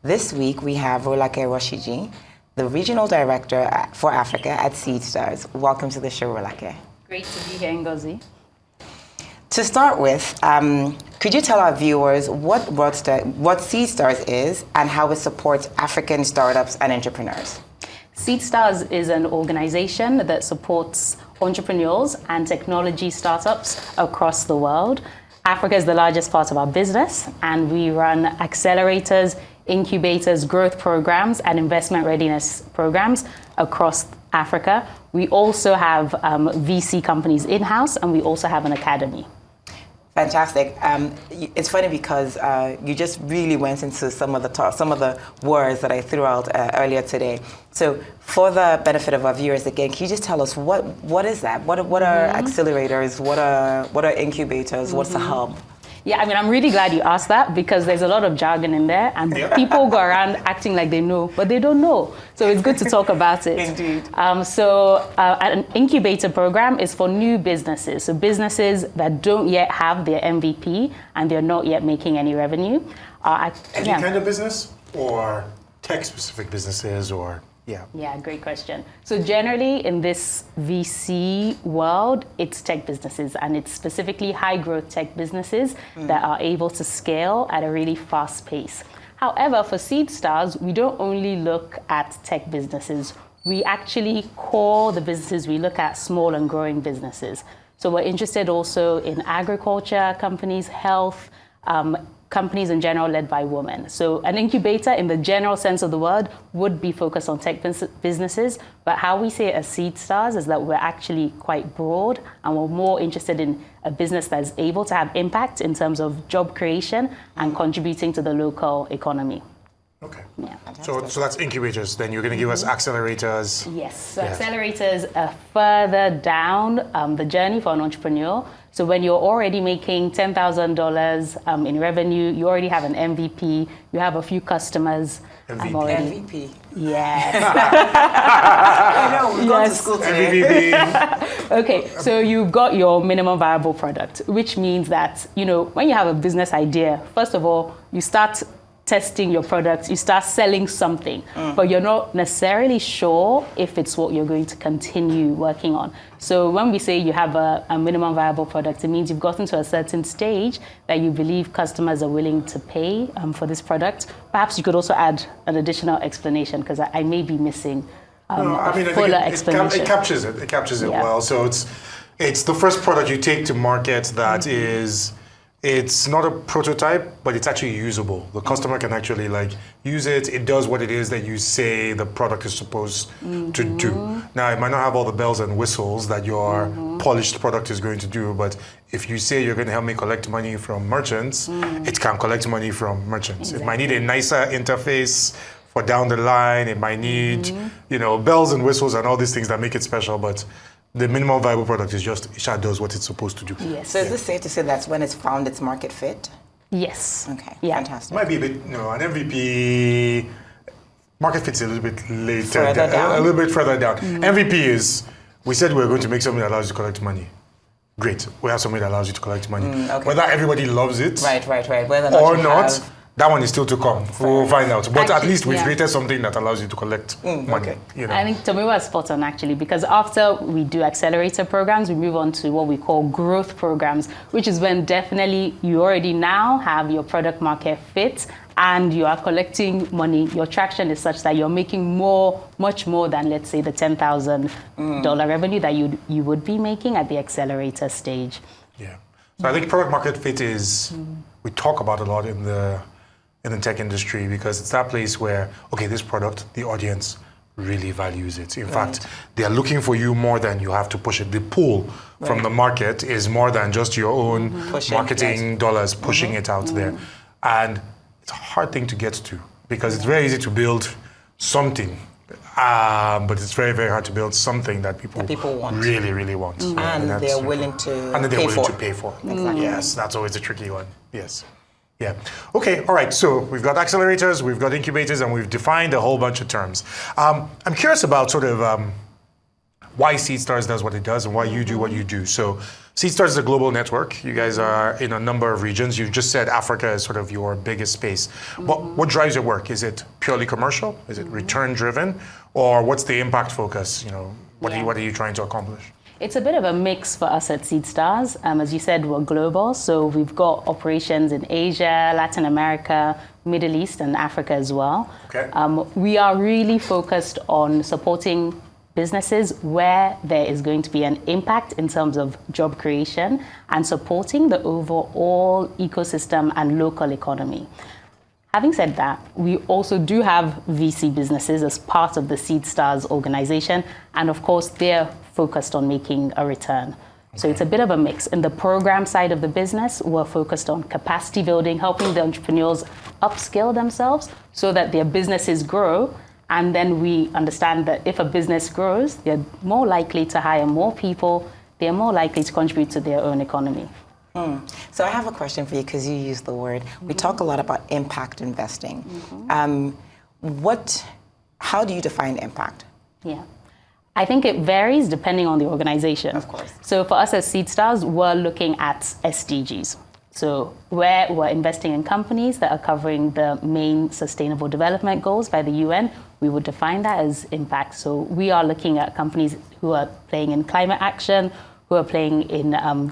This week we have Rolake Rosiji, the Regional Director for Africa at Seedstars. Welcome to the show, Rolake. Great to be here, Ngozi. To start with, could you tell our viewers what Seedstars is and how it supports African startups and entrepreneurs? Seedstars is an organization that supports entrepreneurs and technology startups across the world. Africa is the largest part of our business, and we run accelerators, incubators, growth programs, and investment readiness programs across Africa. We also have VC companies in-house, and we also have an academy. Fantastic. It's funny because you just really went into some of the words that I threw out earlier today. So, for the benefit of our viewers, again, can you just tell us what is that? What are accelerators? What are incubators? What's the hub? Yeah, I mean, I'm really glad you asked that because there's a lot of jargon in there and people go around acting like they know, but they don't know. So it's good to talk about it. Indeed. An incubator program is for new businesses. So businesses that don't yet have their MVP and they're not yet making any revenue. Any kind of business or tech-specific businesses or... Yeah, great question. So generally in this VC world, it's tech businesses, and it's specifically high growth tech businesses that are able to scale at a really fast pace. However, for Seedstars, we don't only look at tech businesses. We actually call the businesses we look at small and growing businesses. So we're interested also in agriculture companies, health, companies in general led by women. So an incubator in the general sense of the word would be focused on tech businesses, but how we say it as Seedstars is that we're actually quite broad and we're more interested in a business that is able to have impact in terms of job creation and contributing to the local economy. Okay. Yeah. So that's incubators. Then you're going to give us accelerators. Yes. So accelerators are further down the journey for an entrepreneur. So when you're already making $10,000 in revenue, you already have an MVP, you have a few customers. MVP. Yes. I know, we've gone to school today. MVP. Okay, so you've got your minimum viable product, which means that, when you have a business idea, first of all, you start testing your products, you start selling something, but you're not necessarily sure if it's what you're going to continue working on. So when we say you have a minimum viable product, it means you've gotten to a certain stage that you believe customers are willing to pay for this product. Perhaps you could also add an additional explanation because I may be missing fuller explanation. It captures it. It captures it well. So it's the first product you take to market that is. It's not a prototype, but it's actually usable. The customer can actually use it. It does what it is that you say the product is supposed to do. Now, it might not have all the bells and whistles that your polished product is going to do, but if you say you're going to help me collect money from merchants, it can collect money from merchants. Exactly. It might need a nicer interface for down the line. It might need, bells and whistles and all these things that make it special, but the minimum viable product is just, it does what it's supposed to do. Yes. So is it safe to say that's when it's found its market fit? Yes. Okay, fantastic. It might be a bit, an MVP, market fit's a little bit later. A little bit further down. MVP is, we said we're going to make something that allows you to collect money. Great, we have something that allows you to collect money. Okay. Whether everybody loves it right. Whether or not, that one is still to come. We'll find out. But at least we've created something that allows you to collect money. Okay. I think Tomiwa is spot on actually, because after we do accelerator programs, we move on to what we call growth programs, which is when definitely you already now have your product market fit and you are collecting money. Your traction is such that you're making much more than, let's say, the $10,000 revenue that you would be making at the accelerator stage. Yeah. So I think product market fit is, we talk about a lot in the tech industry because it's that place where, okay, this product, the audience really values it. In fact, they are looking for you more than you have to push it. The pull from the market is more than just your own marketing dollars pushing it out there. And it's a hard thing to get to because it's very easy to build something, but it's very, very hard to build something that people want. Really, really want. And they're willing to pay for. Exactly. Yes, that's always a tricky one. Yes. Yeah. Okay. All right. So we've got accelerators, we've got incubators, and we've defined a whole bunch of terms. I'm curious about sort of why Seedstars does what it does and why you do what you do. So Seedstars is a global network. You guys are in a number of regions. You just said Africa is sort of your biggest space. What drives your work? Is it purely commercial? Is it return driven? Or what's the impact focus? What are you trying to accomplish? It's a bit of a mix for us at Seedstars. As you said, we're global, so we've got operations in Asia, Latin America, Middle East, and Africa as well. Okay. We are really focused on supporting businesses where there is going to be an impact in terms of job creation and supporting the overall ecosystem and local economy. Having said that, we also do have VC businesses as part of the Seedstars organization, and of course, they're focused on making a return. So it's a bit of a mix. In the program side of the business, we're focused on capacity building, helping the entrepreneurs upskill themselves so that their businesses grow. And then we understand that if a business grows, they're more likely to hire more people, they're more likely to contribute to their own economy. So I have a question for you because you use the word. We talk a lot about impact investing. How do you define impact? Yeah. I think it varies depending on the organization. Of course. So for us as Seedstars, we're looking at SDGs. So where we're investing in companies that are covering the main sustainable development goals by the UN, we would define that as impact. So we are looking at companies who are playing in climate action, who are playing in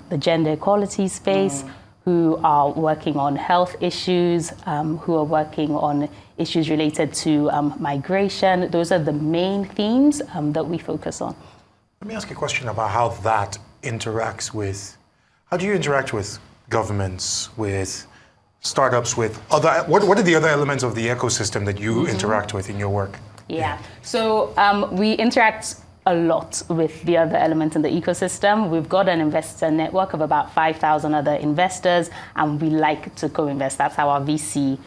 the gender equality space, who are working on health issues, who are working on issues related to migration. Those are the main themes that we focus on. Let me ask you a question about how that interacts with, how do you interact with governments, with startups, with other, what are the other elements of the ecosystem that you interact with in your work? Yeah, so we interact a lot with the other elements in the ecosystem. We've got an investor network of about 5,000 other investors, and we like to co-invest. That's how our VC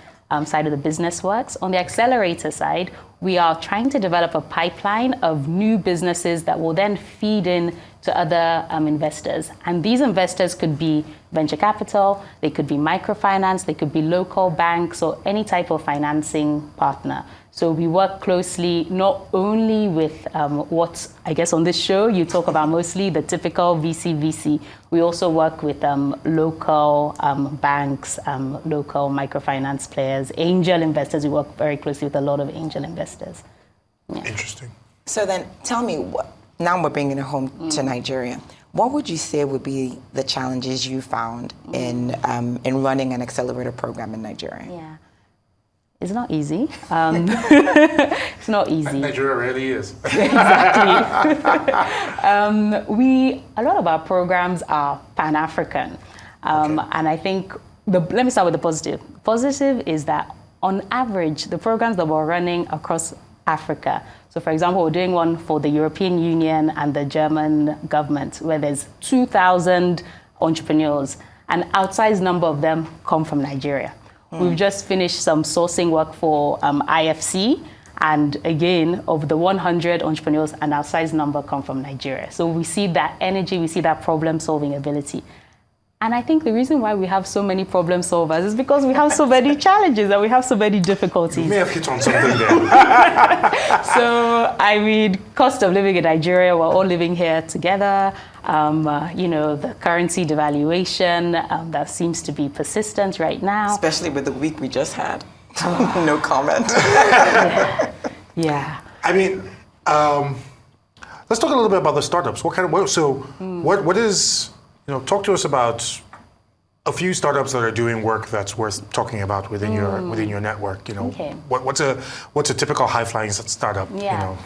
side of the business works. On the accelerator side, we are trying to develop a pipeline of new businesses that will then feed in to other investors. And these investors could be venture capital, they could be microfinance, they could be local banks, or any type of financing partner. So we work closely not only with what, I guess on this show, you talk about mostly the typical VC. We also work with local banks, local microfinance players, angel investors. We work very closely with a lot of angel investors. Yeah. Interesting. So then tell me, now we're bringing it home to Nigeria. What would you say would be the challenges you found in running an accelerator program in Nigeria? Yeah. It's not easy. It's not easy. Nigeria really is. Exactly. A lot of our programs are Pan-African. And I think, let me start with the positive. Positive is that on average, the programs that we're running across Africa, so for example, we're doing one for the European Union and the German government, where there's 2,000 entrepreneurs, an outsized number of them come from Nigeria. We've just finished some sourcing work for IFC, and again, of the 100 entrepreneurs, an outsized number come from Nigeria. So we see that energy, we see that problem-solving ability. And I think the reason why we have so many problem solvers is because we have so many challenges and we have so many difficulties. You may have hit on something there. So, I mean, cost of living in Nigeria, we're all living here together. The currency devaluation that seems to be persistent right now. Especially with the week we just had. No comment. Yeah. I mean, let's talk a little bit about the startups. What is... talk to us about a few startups that are doing work that's worth talking about within your network. Okay. What's a typical high-flying startup?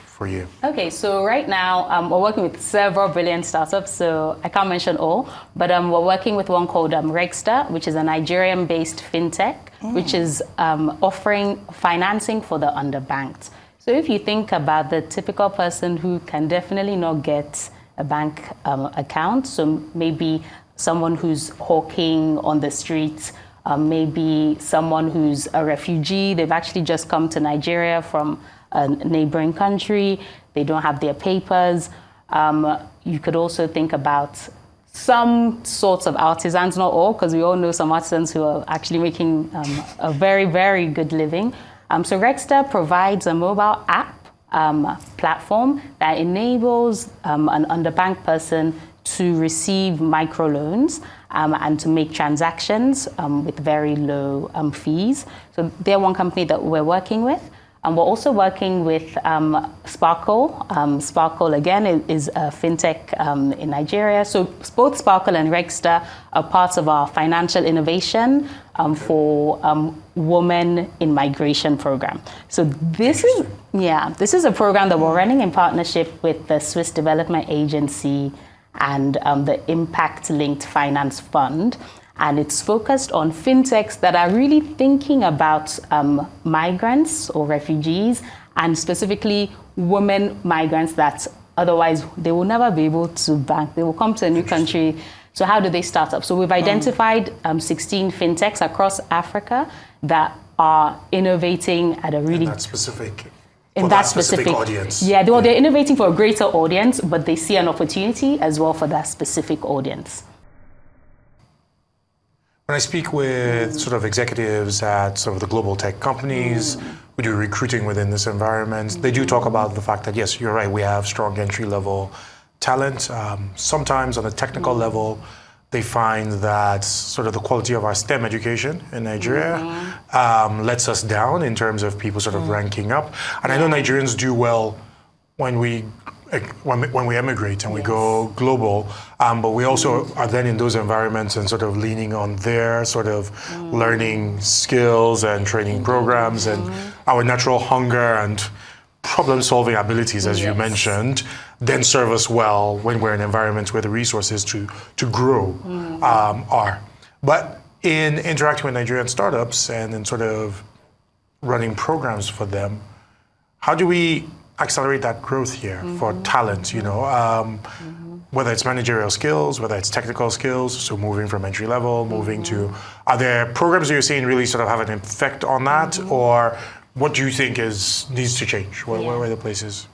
For you. Okay, so right now we're working with several brilliant startups. So I can't mention all, but we're working with one called Regster, which is a Nigerian-based fintech, which is offering financing for the underbanked. So if you think about the typical person who can definitely not get a bank account, so maybe someone who's hawking on the streets, maybe someone who's a refugee, they've actually just come to Nigeria from a neighboring country, they don't have their papers. You could also think about some sorts of artisans, not all, because we all know some artisans who are actually making a very, very good living. So Regster provides a mobile app platform that enables an underbanked person to receive microloans and to make transactions with very low fees. So they're one company that we're working with. And we're also working with Sparkle. Sparkle, again, is a fintech in Nigeria. So both Sparkle and Regster are parts of our financial innovation for women in migration program. So this is a program that we're running in partnership with the Swiss Development Agency and the Impact Linked Finance Fund. And it's focused on fintechs that are really thinking about migrants or refugees, and specifically women migrants that otherwise they will never be able to bank. They will come to a new country. So how do they start up? So we've identified 16 fintechs across Africa that are innovating at a really... In that specific audience. Yeah, they're innovating for a greater audience, but they see an opportunity as well for that specific audience. When I speak with sort of executives at sort of the global tech companies, we do recruiting within this environment, they do talk about the fact that, yes, you're right, we have strong entry-level talent. Sometimes on a technical level, they find that sort of the quality of our STEM education in Nigeria lets us down in terms of people sort of ranking up. And I know Nigerians do well when we emigrate and we go global, but we also are then in those environments and sort of leaning on their sort of learning skills and training programs and our natural hunger and problem-solving abilities, as you mentioned, then serve us well when we're in environments where the resources to grow are. But in interacting with Nigerian startups and in sort of running programs for them, how do we accelerate that growth here for talent, whether it's managerial skills, whether it's technical skills, so moving from entry level, moving to, are there programs that you're seeing really sort of have an effect on that, or what do you think needs to change? Where are the places?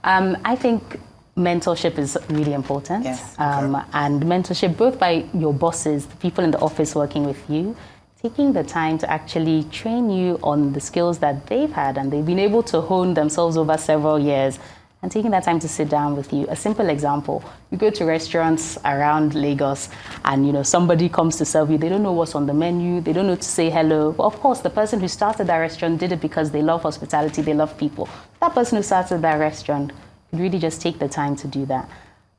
I think mentorship is really important. Yes. And mentorship both by your bosses, the people in the office working with you, taking the time to actually train you on the skills that they've had and they've been able to hone themselves over several years, and taking that time to sit down with you. A simple example, you go to restaurants around Lagos and somebody comes to serve you, they don't know what's on the menu, they don't know to say hello. But of course, the person who started that restaurant did it because they love hospitality, they love people. That person who started that restaurant could really just take the time to do that.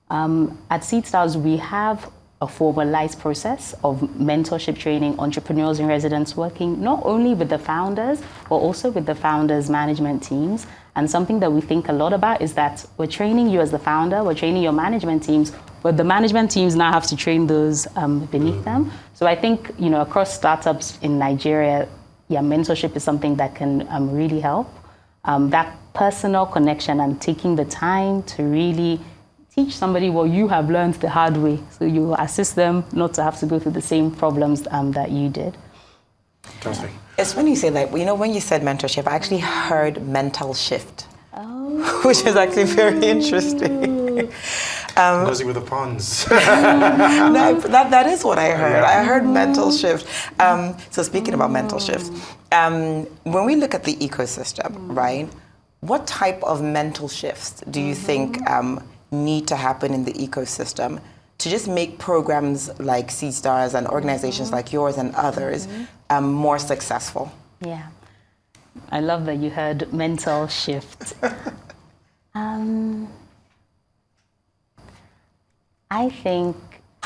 At Seedstars, we have a formalized process of mentorship training, entrepreneurs in residence working not only with the founders, but also with the founders' management teams. And something that we think a lot about is that we're training you as the founder, we're training your management teams, but the management teams now have to train those beneath them. So I think, across startups in Nigeria, mentorship is something that can really help. That personal connection and taking the time to really teach somebody what you have learned the hard way. So you assist them not to have to go through the same problems that you did. Fantastic. It's when you say that, when you said mentorship, I actually heard mental shift, which is actually very interesting. Nosy with the puns. No, that is what I heard. I heard mental shift. So speaking about mental shifts, when we look at the ecosystem, right, what type of mental shifts do you think need to happen in the ecosystem to just make programs like Seedstars and organizations like yours and others more successful? Yeah. I love that you heard mental shift. I think,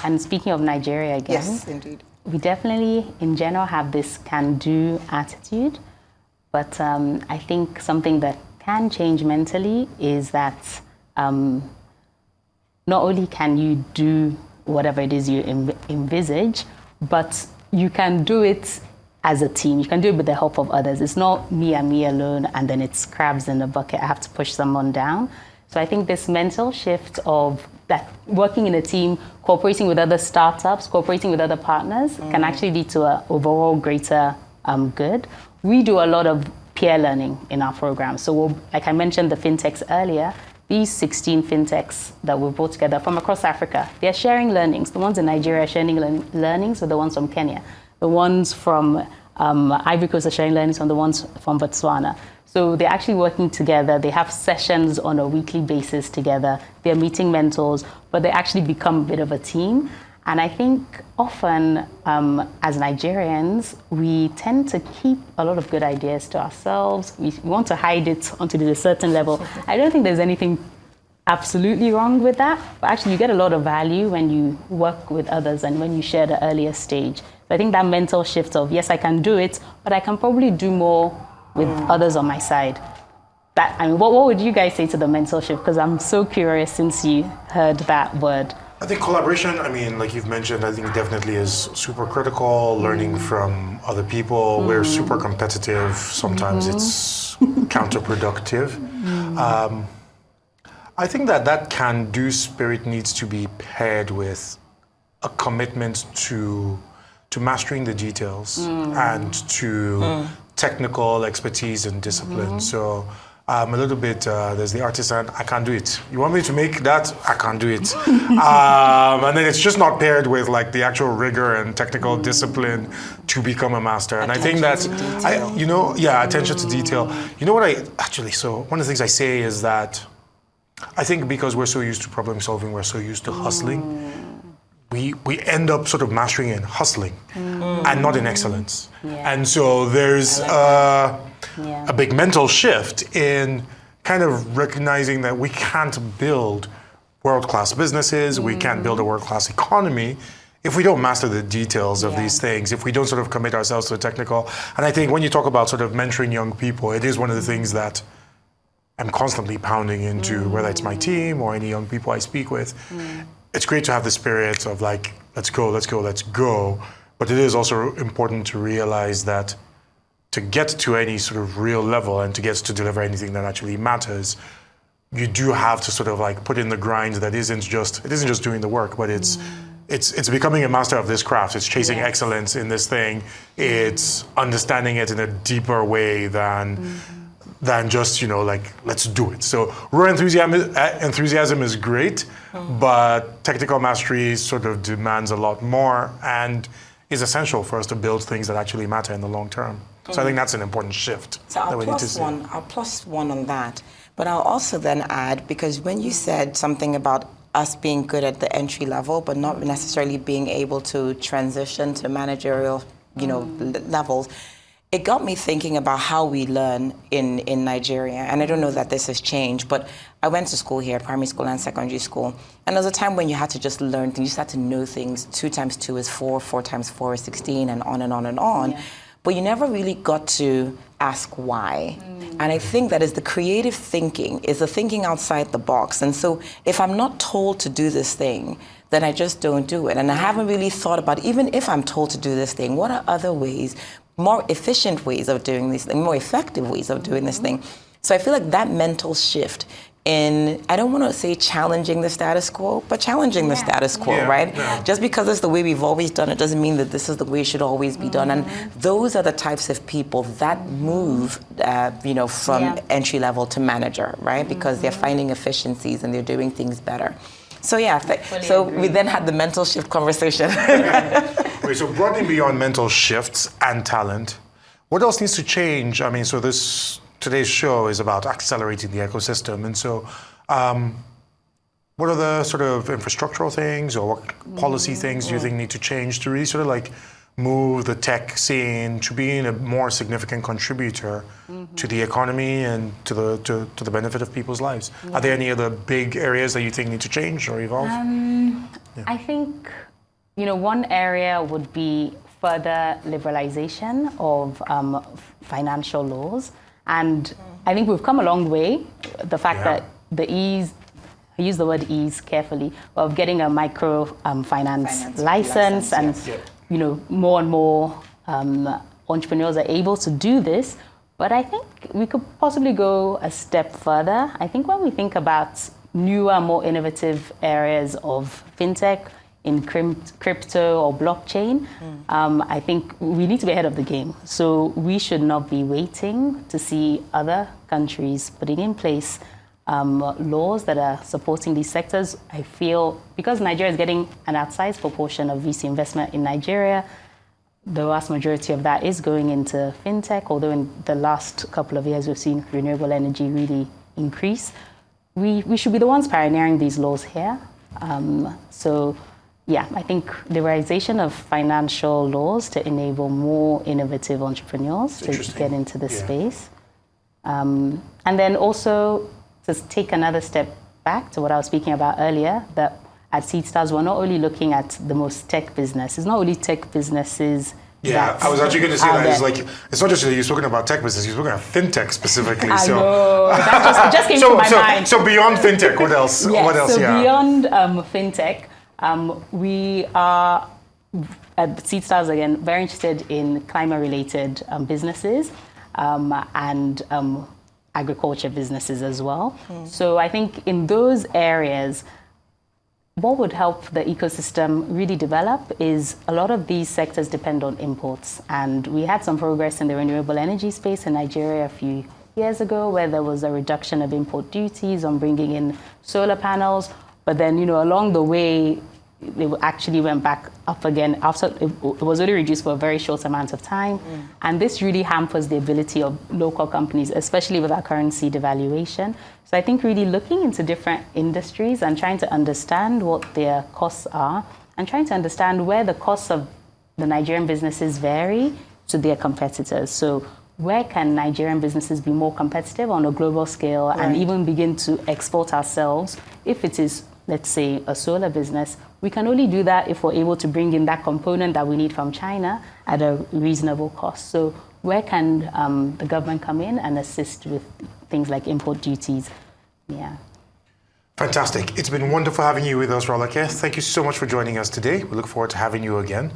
and speaking of Nigeria again, yes, indeed, we definitely, in general, have this can-do attitude. But I think something that can change mentally is that not only can you do whatever it is you envisage, but you can do it as a team. You can do it with the help of others. It's not me and me alone, and then it's crabs in the bucket. I have to push someone down. So I think this mental shift of that working in a team, cooperating with other startups, cooperating with other partners can actually lead to an overall greater good. We do a lot of peer learning in our program. So like I mentioned the fintechs earlier, these 16 fintechs that we've brought together from across Africa, they're sharing learnings. The ones in Nigeria are sharing learnings with the ones from Kenya. The ones from Ivory Coast are sharing learnings from the ones from Botswana. So they're actually working together. They have sessions on a weekly basis together. They're meeting mentors, but they actually become a bit of a team. And I think often as Nigerians, we tend to keep a lot of good ideas to ourselves. We want to hide it until there's a certain level. I don't think there's anything absolutely wrong with that, but actually you get a lot of value when you work with others and when you share the earlier stage. So I think that mental shift of, yes, I can do it, but I can probably do more with others on my side. That, I mean, what would you guys say to the mental shift? Because I'm so curious since you heard that word. I think collaboration, I mean, like you've mentioned, I think definitely is super critical. Learning from other people. We're super competitive. Sometimes it's counterproductive. I think that can-do spirit needs to be paired with a commitment to mastering the details and to technical expertise and discipline. So a little bit, there's the artisan, I can't do it. You want me to make that? I can't do it. And then it's just not paired with like the actual rigor and technical discipline to become a master. And Attention I think that's, attention to detail. You know what so one of the things I say is that I think because we're so used to problem solving, we're so used to hustling, we end up sort of mastering in hustling and not in excellence. Yeah. And so there's a big mental shift in kind of recognizing that we can't build world-class businesses, we can't build a world-class economy if we don't master the details of these things, if we don't sort of commit ourselves to the technical. And I think when you talk about sort of mentoring young people, it is one of the things that I'm constantly pounding into, whether it's my team or any young people I speak with. It's great to have the spirit of like, let's go. But it is also important to realize that to get to any sort of real level and to get to deliver anything that actually matters, you do have to sort of like put in the grind that isn't just doing the work, but it's becoming a master of this craft. It's chasing excellence in this thing. It's understanding it in a deeper way than just, like, let's do it. So raw enthusiasm is great, but technical mastery sort of demands a lot more and is essential for us to build things that actually matter in the long term. So I think that's an important shift. So I'll plus one on that. But I'll also then add, because when you said something about us being good at the entry level, but not necessarily being able to transition to managerial, levels, it got me thinking about how we learn in Nigeria. And I don't know that this has changed, but I went to school here, primary school and secondary school. And there was a time when you had to just learn things, you just had to know things. 2 times 2 is 4, 4 times 4 is 16, and on and on and on. Yeah. But you never really got to ask why. And I think that is the creative thinking, is the thinking outside the box. And so if I'm not told to do this thing, then I just don't do it. And I haven't really thought about, even if I'm told to do this thing, what are other ways, more efficient ways of doing this thing, more effective ways of doing this thing? So I feel like that mental shift in, I don't want to say challenging the status quo, but challenging the status quo, right? Yeah. Just because it's the way we've always done it doesn't mean that this is the way it should always be done. And those are the types of people that move, from entry level to manager, right? Because they're finding efficiencies and they're doing things better. So we then had the mental shift conversation. Okay, so broadening beyond mental shifts and talent, what else needs to change? I mean, so today's show is about accelerating the ecosystem. And so what are the sort of infrastructural things or what policy things do you think need to change to really sort of like move the tech scene to being a more significant contributor to the economy and to the benefit of people's lives? Yeah. Are there any other big areas that you think need to change or evolve? I think, one area would be further liberalization of financial laws. And I think we've come a long way. The fact that the ease, I use the word ease carefully, of getting a micro finance license and more and more entrepreneurs are able to do this. But I think we could possibly go a step further. I think when we think about newer, more innovative areas of fintech, in crypto or blockchain, I think we need to be ahead of the game. So we should not be waiting to see other countries putting in place laws that are supporting these sectors. I feel because Nigeria is getting an outsized proportion of VC investment in Nigeria, the vast majority of that is going into fintech, although in the last couple of years we've seen renewable energy really increase. We should be the ones pioneering these laws here. So yeah, I think the realization of financial laws to enable more innovative entrepreneurs to get into the space. And then also to take another step back to what I was speaking about earlier, that at Seedstars, we're not only looking at the most tech business. It's not only tech businesses. Yeah, I was actually going to say that. It's like, it's not just that you're talking about tech business, you're talking about fintech specifically. I know. That just came to my mind. So beyond fintech, what else? Yes, what else? So beyond fintech, we are at Seedstars again very interested in climate-related businesses and agriculture businesses as well. So I think in those areas, what would help the ecosystem really develop is a lot of these sectors depend on imports. And we had some progress in the renewable energy space in Nigeria a few years ago, where there was a reduction of import duties on bringing in solar panels. But then, along the way, it actually went back up again after it was only reduced for a very short amount of time. And this really hampers the ability of local companies, especially with our currency devaluation. So I think really looking into different industries and trying to understand what their costs are and trying to understand where the costs of the Nigerian businesses vary to their competitors. So where can Nigerian businesses be more competitive on a global scale and even begin to export ourselves? If it is, let's say, a solar business, we can only do that if we're able to bring in that component that we need from China at a reasonable cost. So where can the government come in and assist with things like import duties? Yeah. Fantastic. It's been wonderful having you with us, Rolake. Thank you so much for joining us today. We look forward to having you again.